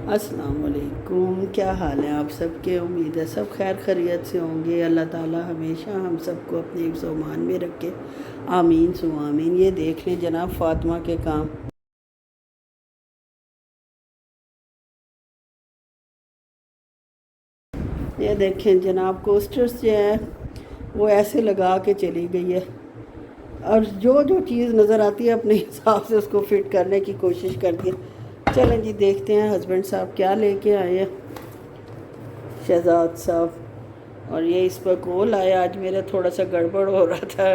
السلام علیکم، کیا حال ہے آپ سب کے؟ امید ہے سب خیر خیریت سے ہوں گے۔ اللہ تعالی ہمیشہ ہم سب کو اپنے حفظ و امان میں رکھے، آمین سو آمین۔ یہ دیکھ لیں جناب فاطمہ کے کام، یہ دیکھیں جناب کوسٹرز جو ہے وہ ایسے لگا کے چلی گئی ہے، اور جو چیز نظر آتی ہے اپنے حساب سے اس کو فٹ کرنے کی کوشش کرتی ہے۔ چلیں جی دیکھتے ہیں ہسبینڈ صاحب کیا لے کے آئے ہیں، شہزاد صاحب۔ اور یہ اس پر کول آیا، آج میرا تھوڑا سا گڑبڑ ہو رہا تھا،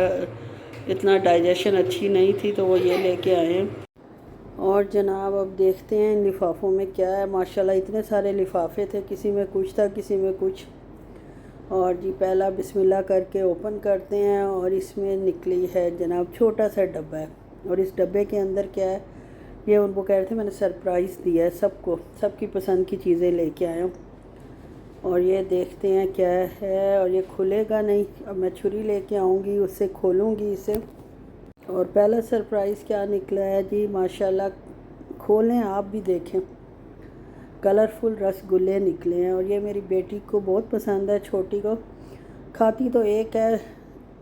اتنا ڈائجیشن اچھی نہیں تھی، تو وہ یہ لے کے آئے ہیں۔ اور جناب اب دیکھتے ہیں ان لفافوں میں کیا ہے۔ ماشاءاللہ اتنے سارے لفافے تھے، کسی میں کچھ تھا کسی میں کچھ۔ اور جی پہلا بسم اللہ کر کے اوپن کرتے ہیں، اور اس میں نکلی ہے جناب چھوٹا سا ڈبہ ہے، اور اس ڈبے کے اندر کیا ہے، یہ ان کو کہہ رہے تھے میں نے سرپرائز دیا ہے سب کو، سب کی پسند کی چیزیں لے کے آیا ہوں۔ اور یہ دیکھتے ہیں کیا ہے، اور یہ کھلے گا نہیں، اب میں چھری لے کے آؤں گی، اس سے کھولوں گی اسے۔ اور پہلا سرپرائز کیا نکلا ہے جی، ماشاءاللہ کھولیں آپ بھی دیکھیں، کلرفل رس گلے نکلے ہیں، اور یہ میری بیٹی کو بہت پسند ہے، چھوٹی کو۔ کھاتی تو ایک ہے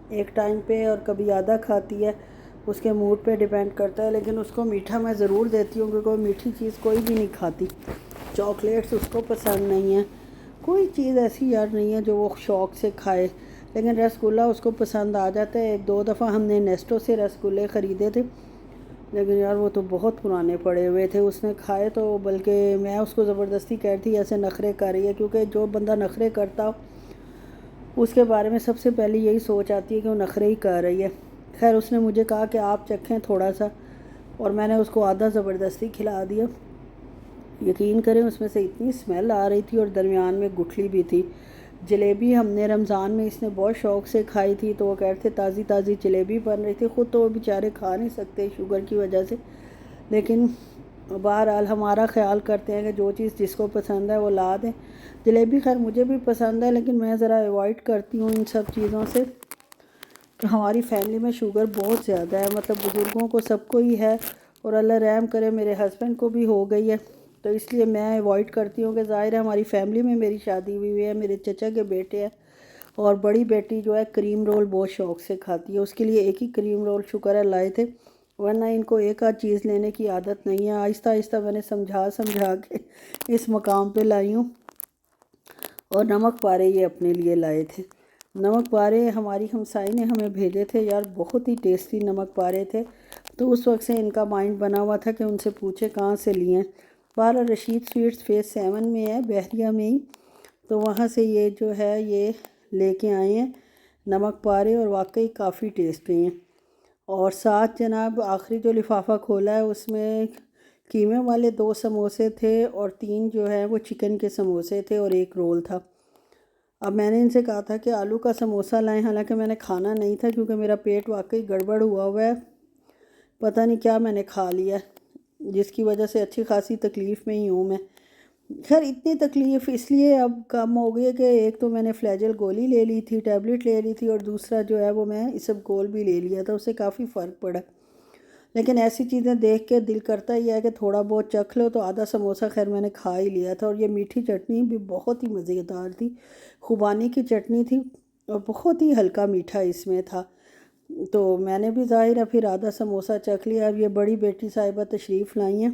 ایک ٹائم پہ، اور کبھی آدھا کھاتی ہے، اس کے موڈ پہ ڈیپینڈ کرتا ہے، لیکن اس کو میٹھا میں ضرور دیتی ہوں، کیونکہ وہ میٹھی چیز کوئی بھی نہیں کھاتی۔ چاکلیٹس اس کو پسند نہیں ہیں، کوئی چیز ایسی یار نہیں ہے جو وہ شوق سے کھائے، لیکن رس گلہ اس کو پسند آ جاتا ہے۔ ایک دو دفعہ ہم نے نیسٹو سے رس گلے خریدے تھے، لیکن یار وہ تو بہت پرانے پڑے ہوئے تھے، اس نے کھائے تو بلکہ میں اس کو زبردستی کہتی ایسے نخرے کر رہی ہے، کیونکہ جو بندہ نخرے کرتا ہو اس کے بارے میں سب سے پہلے یہی سوچ آتی ہے کہ وہ نخرے ہی کر رہی ہے۔ خیر اس نے مجھے کہا کہ آپ چکھیں تھوڑا سا، اور میں نے اس کو آدھا زبردستی کھلا دیا۔ یقین کریں اس میں سے اتنی اسمیل آ رہی تھی، اور درمیان میں گٹھلی بھی تھی۔ جلیبی ہم نے رمضان میں اس نے بہت شوق سے کھائی تھی، تو وہ کہتے تھے تازی تازی جلیبی بن رہی تھی، خود تو وہ بیچارے کھا نہیں سکتے شوگر کی وجہ سے، لیکن بہرحال ہمارا خیال کرتے ہیں کہ جو چیز جس کو پسند ہے وہ لا دیں۔ جلیبی خیر مجھے بھی پسند ہے، لیکن میں ذرا ایوائڈ کرتی ہوں ان سب چیزوں سے، کہ ہماری فیملی میں شوگر بہت زیادہ ہے، مطلب بزرگوں کو سب کو ہی ہے، اور اللہ رحم کرے میرے ہسبینڈ کو بھی ہو گئی ہے، تو اس لیے میں ایوائڈ کرتی ہوں، کہ ظاہر ہے ہماری فیملی میں میری شادی ہوئی ہے، میرے چچا کے بیٹے ہیں، اور بڑی بیٹی جو ہے کریم رول بہت شوق سے کھاتی ہے، اس کے لیے ایک ہی کریم رول شکر ہے لائے تھے، ورنہ ان کو ایک آدھ چیز لینے کی عادت نہیں ہے۔ آہستہ آہستہ میں نے سمجھا کے اس مقام پہ لائی ہوں۔ اور نمک پارے یہ اپنے لیے لائے تھے، نمک پارے ہماری ہمسائی نے ہمیں بھیجے تھے، یار بہت ہی ٹیسٹی نمک پارے تھے، تو اس وقت سے ان کا مائنڈ بنا ہوا تھا کہ ان سے پوچھے کہاں سے لیے ہیں۔ بہرحال رشید سویٹس فیز 7 میں ہے، بحریہ میں ہی، تو وہاں سے یہ جو ہے یہ لے کے آئے ہیں نمک پارے، اور واقعی کافی ٹیسٹی ہیں۔ اور ساتھ جناب آخری جو لفافہ کھولا ہے اس میں قیمے والے 2 سموسے تھے، اور 3 جو ہے وہ چکن کے سموسے تھے، اور ایک رول تھا۔ اب میں نے ان سے کہا تھا کہ آلو کا سموسہ لائیں، حالانکہ میں نے کھانا نہیں تھا، کیونکہ میرا پیٹ واقعی گڑبڑ ہوا ہے، پتہ نہیں کیا میں نے کھا لیا، جس کی وجہ سے اچھی خاصی تکلیف میں ہی ہوں میں۔ خیر اتنی تکلیف اس لیے اب کم ہو گئی ہے کہ ایک تو میں نے فلیجل گولی لے لی تھی، ٹیبلٹ لے لی تھی، اور دوسرا جو ہے وہ میں اسب گول بھی لے لیا تھا، اس سے کافی فرق پڑا۔ لیکن ایسی چیزیں دیکھ کے دل کرتا ہی ہے کہ تھوڑا بہت چکھ لو، تو آدھا سموسہ خیر میں نے کھا ہی لیا تھا، اور یہ میٹھی چٹنی بھی بہت ہی مزیدار تھی، خوبانی کی چٹنی تھی، اور بہت ہی ہلکا میٹھا اس میں تھا، تو میں نے بھی ظاہر ہے پھر آدھا سموسہ چکھ لیا۔ اب یہ بڑی بیٹی صاحبہ تشریف لائی ہیں،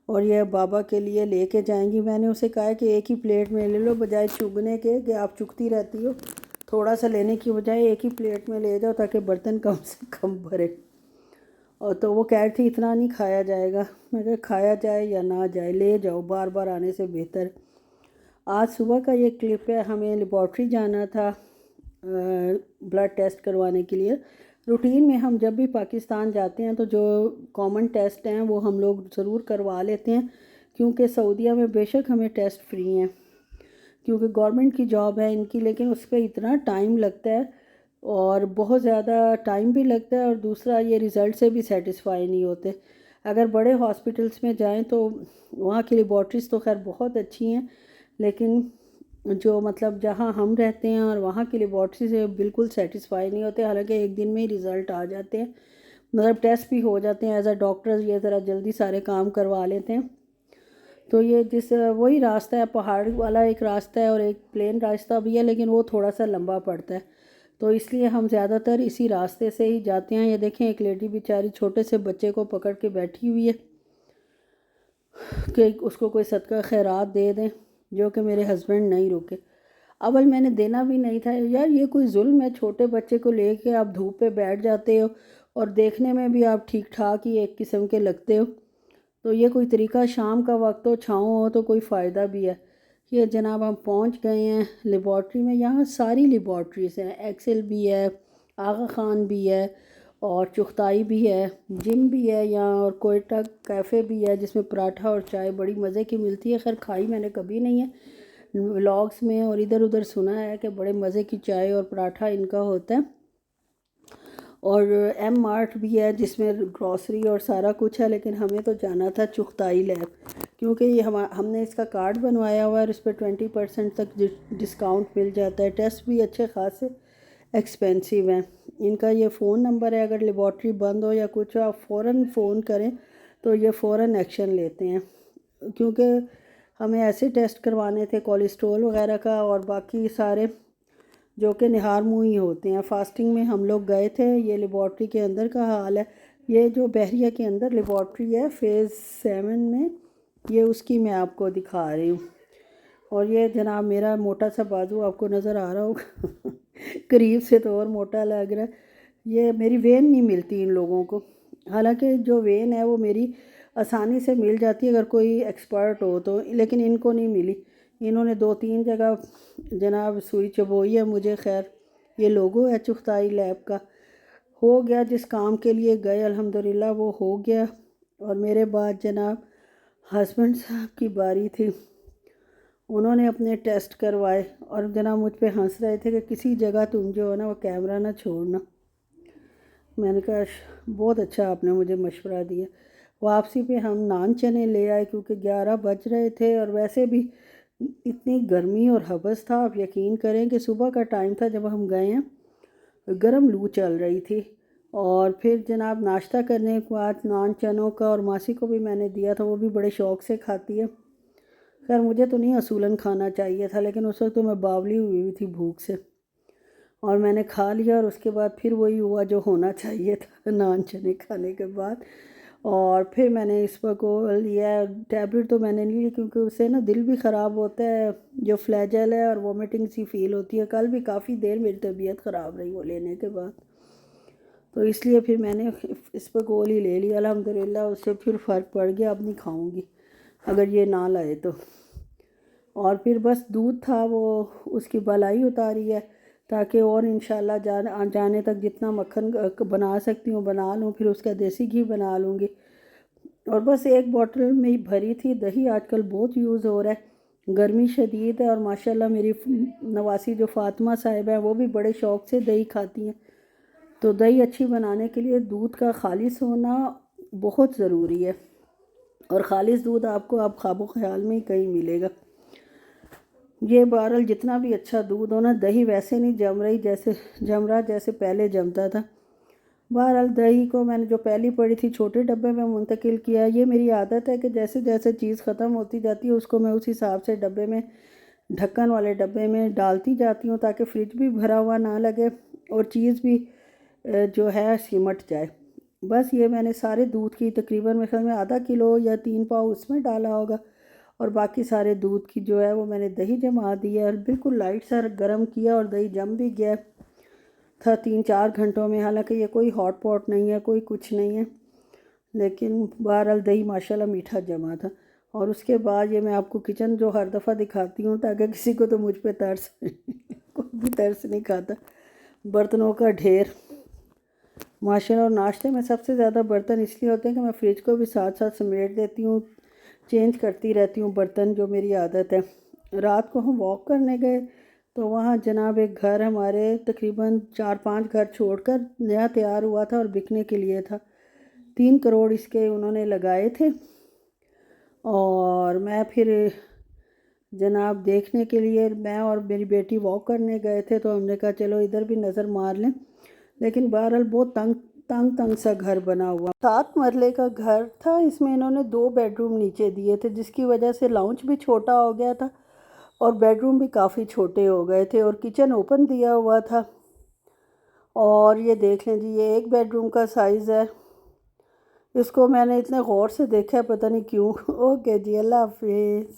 اور یہ بابا کے لیے لے کے جائیں گی۔ میں نے اسے کہا کہ ایک ہی پلیٹ میں لے لو، بجائے چگنے کے کہ آپ چگتی رہتی ہو، تھوڑا سا لینے کی بجائے ایک ہی پلیٹ میں لے جاؤ، تاکہ برتن کم سے کم بھرے۔ اور تو وہ کہہ رہی تھی اتنا نہیں کھایا جائے گا، میں کہا کھایا جائے یا نہ جائے، لے جاؤ، بار بار آنے سے بہتر۔ آج صبح کا یہ کلپ ہے، ہمیں لیبارٹری جانا تھا بلڈ ٹیسٹ کروانے کے لیے۔ روٹین میں ہم جب بھی پاکستان جاتے ہیں تو جو کامن ٹیسٹ ہیں وہ ہم لوگ ضرور کروا لیتے ہیں، کیونکہ سعودیہ میں بے شک ہمیں ٹیسٹ فری ہیں، کیونکہ گورنمنٹ کی جاب ہے ان کی، لیکن اس پہ اتنا ٹائم لگتا ہے، اور بہت زیادہ ٹائم بھی لگتا ہے، اور دوسرا یہ رزلٹ سے بھی سیٹسفائی نہیں ہوتے۔ اگر بڑے ہاسپٹلس میں جائیں تو وہاں کی لیبارٹریز تو خیر بہت اچھی ہیں، لیکن جو مطلب جہاں ہم رہتے ہیں اور وہاں کی لیبارٹری سے بالکل سیٹسفائی نہیں ہوتے، حالانکہ ایک دن میں ہی رزلٹ آ جاتے ہیں، مطلب ٹیسٹ بھی ہو جاتے ہیں، ایز اے ڈاکٹر یہ ذرا جلدی سارے کام کروا لیتے ہیں۔ تو یہ وہی راستہ ہے، پہاڑ والا ایک راستہ ہے اور ایک پلین راستہ بھی ہے، لیکن وہ تھوڑا سا لمبا پڑتا ہے، تو اس لیے ہم زیادہ تر اسی راستے سے ہی جاتے ہیں۔ یہ دیکھیں ایک لیڈی بیچاری چھوٹے سے بچے کو پکڑ کے بیٹھی ہوئی ہے کہ اس کو کوئی صدقہ خیرات دے دیں، جو کہ میرے ہسبینڈ نہیں رکے۔ اول میں نے دینا بھی نہیں تھا، یار یہ کوئی ظلم ہے، چھوٹے بچے کو لے کے آپ دھوپ پہ بیٹھ جاتے ہو اور دیکھنے میں بھی آپ ٹھیک ٹھاک ہی ایک قسم کے لگتے ہو، تو یہ کوئی طریقہ؟ شام کا وقت ہو، چھاؤں ہو تو کوئی فائدہ بھی ہے۔ یہ جناب ہم پہنچ گئے ہیں لیبارٹری میں۔ یہاں ساری لیبارٹریز ہیں، ایکسل بھی ہے، آغا خان بھی ہے، اور چغتائی بھی ہے، جم بھی ہے یہاں، اور کوئٹہ کیفے بھی ہے جس میں پراٹھا اور چائے بڑی مزے کی ملتی ہے۔ خیر کھائی میں نے کبھی نہیں ہے، ولاگس میں اور ادھر ادھر سنا ہے کہ بڑے مزے کی چائے اور پراٹھا ان کا ہوتا ہے۔ اور ایم مارٹ بھی ہے جس میں گروسری اور سارا کچھ ہے، لیکن ہمیں تو جانا تھا چغتائی لیب، کیونکہ یہ ہم نے اس کا کارڈ بنوایا ہوا ہے اور اس پہ 20% تک ڈسکاؤنٹ مل جاتا ہے۔ ٹیسٹ بھی اچھے خاصے ایکسپینسیو ہیں۔ ان کا یہ فون نمبر ہے، اگر لیبارٹری بند ہو یا کچھ ہو آپ فوراً فون کریں تو یہ فوراً ایکشن لیتے ہیں، کیونکہ ہمیں ایسے ٹیسٹ کروانے تھے کولیسٹرول وغیرہ کا اور باقی سارے جو کہ نہار منہ ہی ہوتے ہیں۔ فاسٹنگ میں ہم لوگ گئے تھے۔ یہ لیبارٹری کے اندر کا حال ہے، یہ جو بحریہ کے اندر لیبارٹری ہے فیز 7 میں، یہ اس کی میں آپ کو دکھا رہی ہوں۔ اور یہ جناب میرا موٹا سا بازو آپ کو نظر آ رہا ہوگا قریب سے تو اور موٹا لگ رہا ہے۔ یہ میری وین نہیں ملتی ان لوگوں کو، حالانکہ جو وین ہے وہ میری آسانی سے مل جاتی ہے اگر کوئی ایکسپرٹ ہو تو، لیکن ان کو نہیں ملی۔ انہوں نے 2-3 جگہ جناب سوئی چبوئی ہے مجھے۔ خیر یہ لوگو ہے چغتائی لیب کا۔ ہو گیا جس کام کے لیے گئے الحمدللہ وہ ہو گیا۔ اور میرے بعد جناب ہسبینڈ صاحب کی باری تھی، انہوں نے اپنے ٹیسٹ کروائے اور جناب مجھ پہ ہنس رہے تھے کہ کسی جگہ تم جو ہے نا وہ کیمرہ نہ چھوڑنا۔ میں نے کہا بہت اچھا آپ نے مجھے مشورہ دیا۔ واپسی پہ ہم نان چنے لے آئے کیونکہ 11 بج رہے تھے، اور ویسے بھی اتنی گرمی اور حبس تھا، آپ یقین کریں کہ صبح کا ٹائم تھا جب ہم گئے ہیں، گرم لو چل رہی تھی۔ اور پھر جناب ناشتہ کرنے کے بعد نان چنوں کا، اور ماسی کو بھی میں نے دیا تھا، وہ بھی بڑے شوق سے کھاتی ہے۔ خیر مجھے تو نہیں اصولاً کھانا چاہیے تھا، لیکن اس وقت تو میں باولی ہوئی تھی بھوک سے، اور میں نے کھا لیا۔ اور اس کے بعد پھر وہی ہوا جو ہونا چاہیے تھا نان چنے کھانے کے بعد۔ اور پھر میں نے اس کو لیا ٹیبلٹ، تو میں نے نہیں لی کیونکہ اس سے نا دل بھی خراب ہوتا ہے، جو فلیجل ہے، اور وومیٹنگ سی فیل ہوتی ہے۔ کل بھی کافی دیر میری طبیعت خراب رہی وہ لینے کے بعد، تو اس لیے پھر میں نے اس پہ گول ہی لے لی الحمدللہ۔ اس سے پھر فرق پڑ گیا، اب نہیں کھاؤں گی اگر یہ نہ لائے تو۔ اور پھر بس دودھ تھا، وہ اس کی بالائی اتاری ہے تاکہ اور انشاءاللہ جانے تک جتنا مکھن بنا سکتی ہوں بنا لوں، پھر اس کا دیسی گھی بنا لوں گی۔ اور بس ایک بوٹل میں ہی بھری تھی۔ دہی آج کل بہت یوز ہو رہا ہے، گرمی شدید ہے، اور ماشاءاللہ میری نواسی جو فاطمہ صاحب ہیں وہ بھی بڑے شوق سے دہی کھاتی ہیں، تو دہی اچھی بنانے کے لیے دودھ کا خالص ہونا بہت ضروری ہے، اور خالص دودھ آپ کو اب خواب و خیال میں ہی کہیں ملے گا۔ یہ بہرحال جتنا بھی اچھا دودھ ہو نا، دہی ویسے نہیں جم رہا جیسے پہلے جمتا تھا۔ بہرحال دہی کو میں نے جو پہلی پڑی تھی چھوٹے ڈبے میں منتقل کیا۔ یہ میری عادت ہے کہ جیسے جیسے چیز ختم ہوتی جاتی ہے اس کو میں اس حساب سے ڈبے میں، ڈھکن والے ڈبے میں ڈالتی جاتی ہوں تاکہ فریج بھی بھرا ہوا نہ لگے اور چیز بھی جو ہے سمٹ جائے۔ بس یہ میں نے سارے دودھ کی تقریباً میرے خیال میں آدھا کلو یا 3 پاؤ اس میں ڈالا ہوگا، اور باقی سارے دودھ کی جو ہے وہ میں نے دہی جما دی ہے، اور بالکل لائٹ سا گرم کیا، اور دہی جم بھی گیا تھا 3-4 گھنٹوں میں۔ حالانکہ یہ کوئی ہاٹ پاٹ نہیں ہے، کوئی کچھ نہیں ہے، لیکن بہرحال دہی ماشاءاللہ میٹھا جما تھا۔ اور اس کے بعد یہ میں آپ کو کچن جو ہر دفعہ دکھاتی ہوں تاکہ کسی کو تو مجھ پہ ترس کوئی بھی ترس نہیں کھاتا۔ برتنوں کا ڈھیر ماشاءاللہ، اور ناشتے میں سب سے زیادہ برتن اس لیے ہوتے ہیں کہ میں فریج کو بھی ساتھ ساتھ سمیٹ دیتی ہوں، چینج کرتی رہتی ہوں برتن، جو میری عادت ہے۔ رات کو ہم واک کرنے گئے تو وہاں جناب ایک گھر ہمارے تقریباً 4-5 گھر چھوڑ کر نیا تیار ہوا تھا اور بکنے کے لیے تھا۔ 3 کروڑ اس کے انہوں نے لگائے تھے، اور میں پھر جناب دیکھنے کے لیے میں اور میری بیٹی واک کرنے گئے تھے، تو ہم نے کہا چلو ادھر بھی نظر مار لیں، لیکن بہرحال بہت تنگ تنگ سا گھر بنا ہوا، 7 مرلے کا گھر تھا۔ اس میں انہوں نے 2 بیڈ روم نیچے دیے تھے، جس کی وجہ سے لاؤنج بھی چھوٹا ہو گیا تھا اور بیڈ روم بھی کافی چھوٹے ہو گئے تھے، اور کچن اوپن دیا ہوا تھا۔ اور یہ دیکھ لیں جی، یہ 1 بیڈ روم کا سائز ہے۔ اس کو میں نے اتنے غور سے دیکھا ہے، پتہ نہیں کیوں۔ اوکے جی، اللہ حافظ۔